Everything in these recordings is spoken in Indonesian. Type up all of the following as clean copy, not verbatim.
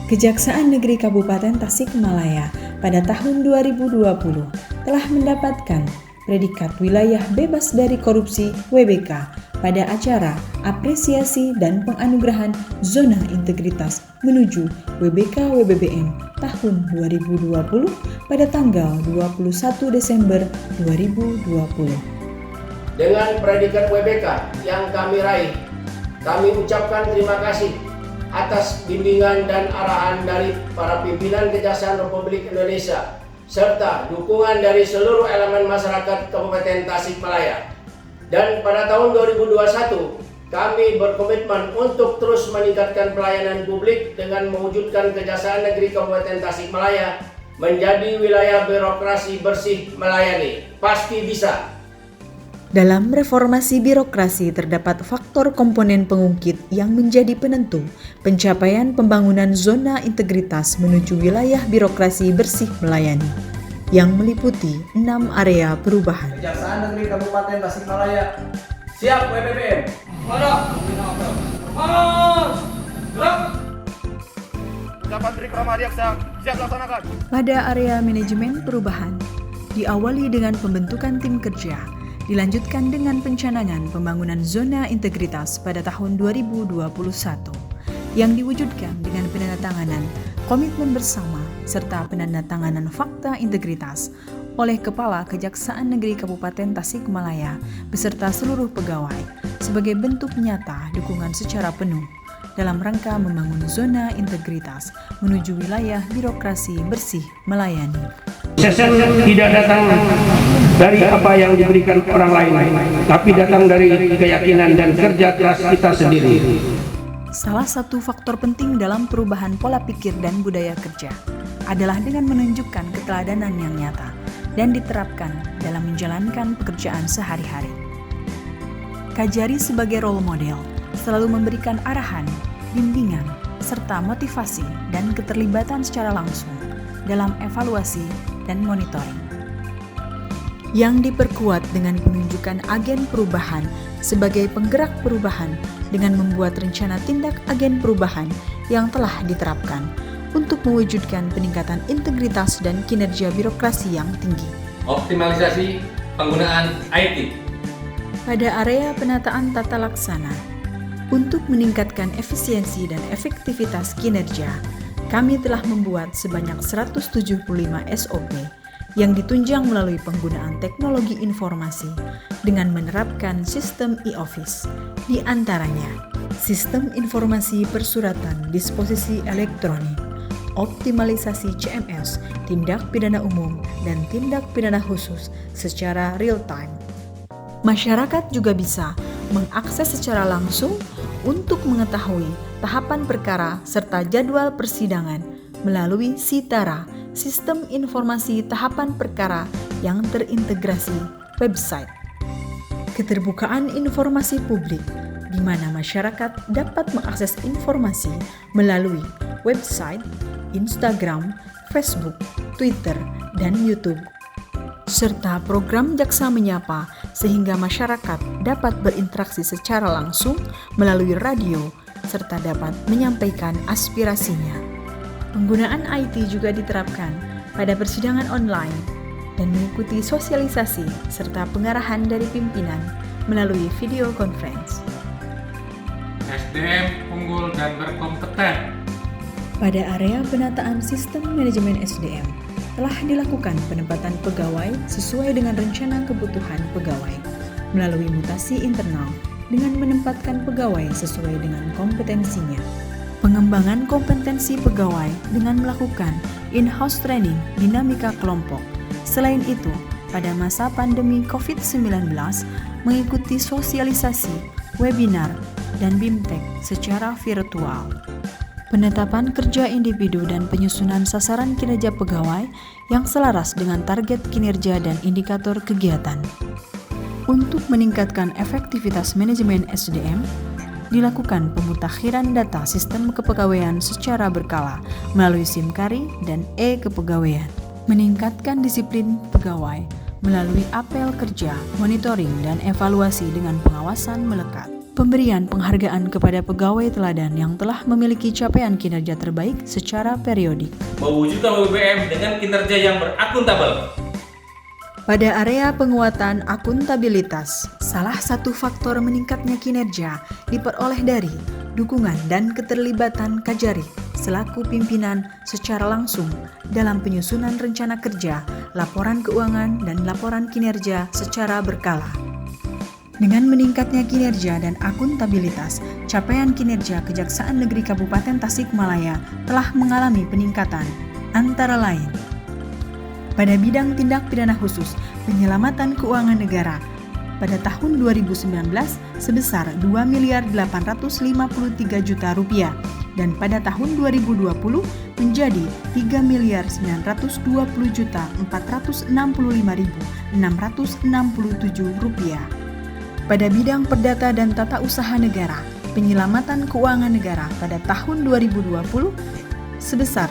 Kejaksaan Negeri Kabupaten Tasikmalaya pada tahun 2020 telah mendapatkan predikat wilayah bebas dari korupsi WBK pada acara apresiasi dan penganugerahan zona integritas menuju WBK WBBM tahun 2020 pada tanggal 21 Desember 2020. Dengan predikat WBK yang kami raih, kami ucapkan terima kasih atas bimbingan dan arahan dari para pimpinan Kejaksaan Republik Indonesia serta dukungan dari seluruh elemen masyarakat Kabupaten Tasikmalaya. Dan pada tahun 2021, kami berkomitmen untuk terus meningkatkan pelayanan publik dengan mewujudkan Kejaksaan Negeri Kabupaten Tasikmalaya menjadi wilayah birokrasi bersih melayani. Pasti bisa. Dalam reformasi birokrasi terdapat faktor komponen pengungkit yang menjadi penentu pencapaian pembangunan zona integritas menuju wilayah birokrasi bersih melayani yang meliputi 6 area perubahan. Kejaksaan Negeri Kabupaten Tasikmalaya siap WBBM. Ucapan Trikrama Adiaksa siap laksanakan. Pada area manajemen perubahan diawali dengan pembentukan tim kerja, dilanjutkan dengan pencanangan pembangunan zona integritas pada tahun 2021 yang diwujudkan dengan penandatanganan komitmen bersama serta penandatanganan fakta integritas oleh Kepala Kejaksaan Negeri Kabupaten Tasikmalaya beserta seluruh pegawai sebagai bentuk nyata dukungan secara penuh dalam rangka membangun zona integritas menuju wilayah birokrasi bersih melayani. Sesen tidak datang dari apa yang diberikan orang lain, tapi datang dari keyakinan dan kerja keras kita sendiri. Salah satu faktor penting dalam perubahan pola pikir dan budaya kerja adalah dengan menunjukkan keteladanan yang nyata dan diterapkan dalam menjalankan pekerjaan sehari-hari. Kajari sebagai role model selalu memberikan arahan, bimbingan, serta motivasi dan keterlibatan secara langsung dalam evaluasi dan monitoring. Yang diperkuat dengan penunjukan agen perubahan sebagai penggerak perubahan dengan membuat rencana tindak agen perubahan yang telah diterapkan untuk mewujudkan peningkatan integritas dan kinerja birokrasi yang tinggi. Optimalisasi penggunaan IT. Pada area penataan tata laksana, untuk meningkatkan efisiensi dan efektivitas kinerja, kami telah membuat sebanyak 175 SOP yang ditunjang melalui penggunaan teknologi informasi dengan menerapkan sistem e-office, di antaranya sistem informasi persuratan disposisi elektronik, optimalisasi CMS, tindak pidana umum, dan tindak pidana khusus secara real-time. Masyarakat juga bisa mengakses secara langsung untuk mengetahui tahapan perkara serta jadwal persidangan melalui SITARA, Sistem Informasi Tahapan Perkara yang terintegrasi website. Keterbukaan informasi publik, di mana masyarakat dapat mengakses informasi melalui website, Instagram, Facebook, Twitter, dan YouTube, serta program Jaksa Menyapa sehingga masyarakat dapat berinteraksi secara langsung melalui radio serta dapat menyampaikan aspirasinya. Penggunaan IT juga diterapkan pada persidangan online dan mengikuti sosialisasi serta pengarahan dari pimpinan melalui video conference. SDM unggul dan berkompeten. Pada area penataan sistem manajemen SDM, telah dilakukan penempatan pegawai sesuai dengan rencana kebutuhan pegawai melalui mutasi internal dengan menempatkan pegawai sesuai dengan kompetensinya. Pengembangan kompetensi pegawai dengan melakukan in-house training dinamika kelompok. Selain itu, pada masa pandemi COVID-19, mengikuti sosialisasi, webinar, dan BIMTEK secara virtual. Penetapan kerja individu dan penyusunan sasaran kinerja pegawai yang selaras dengan target kinerja dan indikator kegiatan. Untuk meningkatkan efektivitas manajemen SDM, dilakukan pemutakhiran data sistem kepegawaian secara berkala melalui SIMKARI dan e-kepegawaian. Meningkatkan disiplin pegawai melalui apel kerja, monitoring, dan evaluasi dengan pengawasan melekat. Pemberian penghargaan kepada pegawai teladan yang telah memiliki capaian kinerja terbaik secara periodik. Mewujudkan WBM dengan kinerja yang berakuntabel. Pada area penguatan akuntabilitas, salah satu faktor meningkatnya kinerja diperoleh dari dukungan dan keterlibatan Kajari selaku pimpinan secara langsung dalam penyusunan rencana kerja, laporan keuangan, dan laporan kinerja secara berkala. Dengan meningkatnya kinerja dan akuntabilitas, capaian kinerja Kejaksaan Negeri Kabupaten Tasikmalaya telah mengalami peningkatan, antara lain pada bidang tindak pidana khusus penyelamatan keuangan negara pada tahun 2019 sebesar Rp2.853 miliar dan pada tahun 2020 menjadi Rp3.920.465.667. Pada bidang perdata dan tata usaha negara, penyelamatan keuangan negara pada tahun 2020 sebesar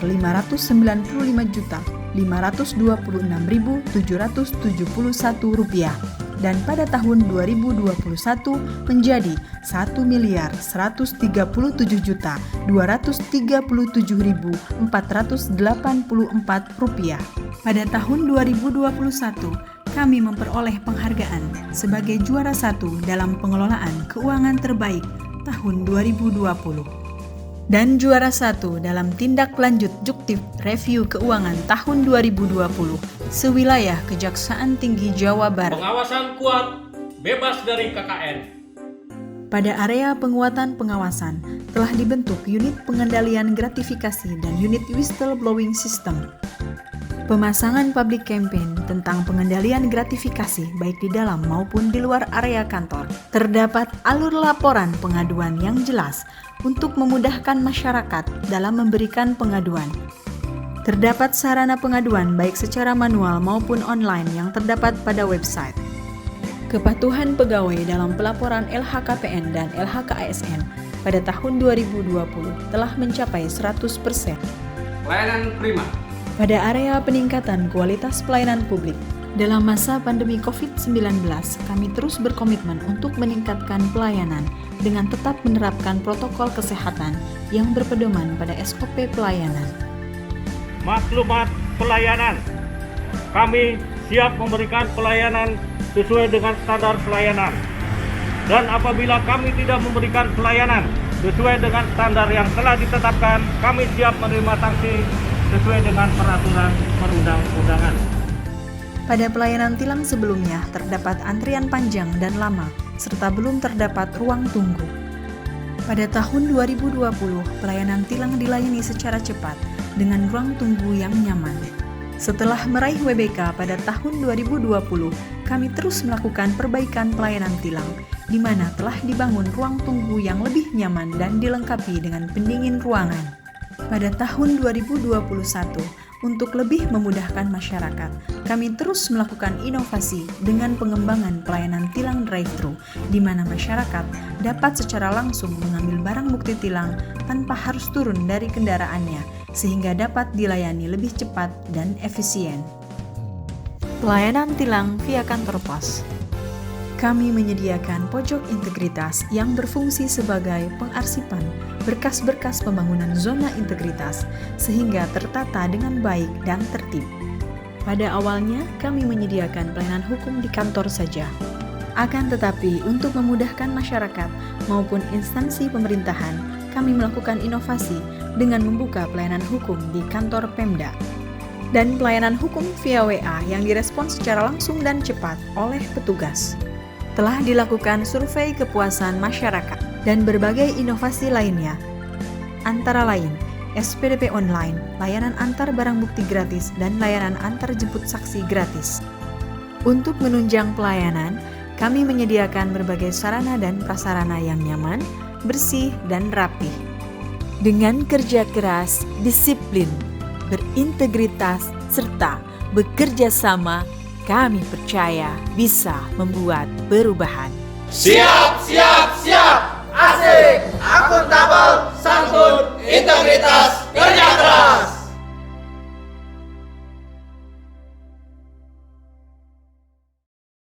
Rp596.526.771 dan pada tahun 2021 menjadi Rp1.237.237.484. Pada tahun 2021, kami memperoleh penghargaan sebagai juara 1 dalam pengelolaan keuangan terbaik tahun 2020 dan juara 1 dalam tindak lanjut juktif review keuangan tahun 2020 sewilayah Kejaksaan Tinggi Jawa Barat. Pengawasan kuat, bebas dari KKN. Pada area penguatan pengawasan telah dibentuk unit pengendalian gratifikasi dan unit whistleblowing system. Pemasangan public campaign tentang pengendalian gratifikasi baik di dalam maupun di luar area kantor. Terdapat alur laporan pengaduan yang jelas untuk memudahkan masyarakat dalam memberikan pengaduan. Terdapat sarana pengaduan baik secara manual maupun online yang terdapat pada website. Kepatuhan pegawai dalam pelaporan LHKPN dan LHKASN pada tahun 2020 telah mencapai 100%. Pelayanan prima. Pada area peningkatan kualitas pelayanan publik, dalam masa pandemi COVID-19, kami terus berkomitmen untuk meningkatkan pelayanan dengan tetap menerapkan protokol kesehatan yang berpedoman pada SOP pelayanan. Maklumat pelayanan. Kami siap memberikan pelayanan sesuai dengan standar pelayanan. Dan apabila kami tidak memberikan pelayanan sesuai dengan standar yang telah ditetapkan, kami siap menerima sanksi sesuai dengan peraturan perundang-undangan. Pada pelayanan tilang sebelumnya terdapat antrian panjang dan lama, serta belum terdapat ruang tunggu. Pada tahun 2020, pelayanan tilang dilayani secara cepat dengan ruang tunggu yang nyaman. Setelah meraih WBK pada tahun 2020, kami terus melakukan perbaikan pelayanan tilang, di mana telah dibangun ruang tunggu yang lebih nyaman dan dilengkapi dengan pendingin ruangan. Pada tahun 2021, untuk lebih memudahkan masyarakat, kami terus melakukan inovasi dengan pengembangan pelayanan tilang drive-thru, di mana masyarakat dapat secara langsung mengambil barang bukti tilang tanpa harus turun dari kendaraannya, sehingga dapat dilayani lebih cepat dan efisien. Pelayanan tilang via kantor pos. Kami menyediakan pojok integritas yang berfungsi sebagai pengarsipan berkas-berkas pembangunan zona integritas sehingga tertata dengan baik dan tertib. Pada awalnya, kami menyediakan pelayanan hukum di kantor saja. Akan tetapi, untuk memudahkan masyarakat maupun instansi pemerintahan, kami melakukan inovasi dengan membuka pelayanan hukum di kantor Pemda. Dan pelayanan hukum via WA yang direspons secara langsung dan cepat oleh petugas. Telah dilakukan survei kepuasan masyarakat dan berbagai inovasi lainnya, antara lain SPDP online, layanan antar barang bukti gratis, dan layanan antar jemput saksi gratis. Untuk menunjang pelayanan, kami menyediakan berbagai sarana dan prasarana yang nyaman, bersih, dan rapi. Dengan kerja keras, disiplin, berintegritas, serta bekerja sama, kami percaya bisa membuat perubahan. Siap, siap, siap. Asik, akuntabel, santun, integritas, kerja keras.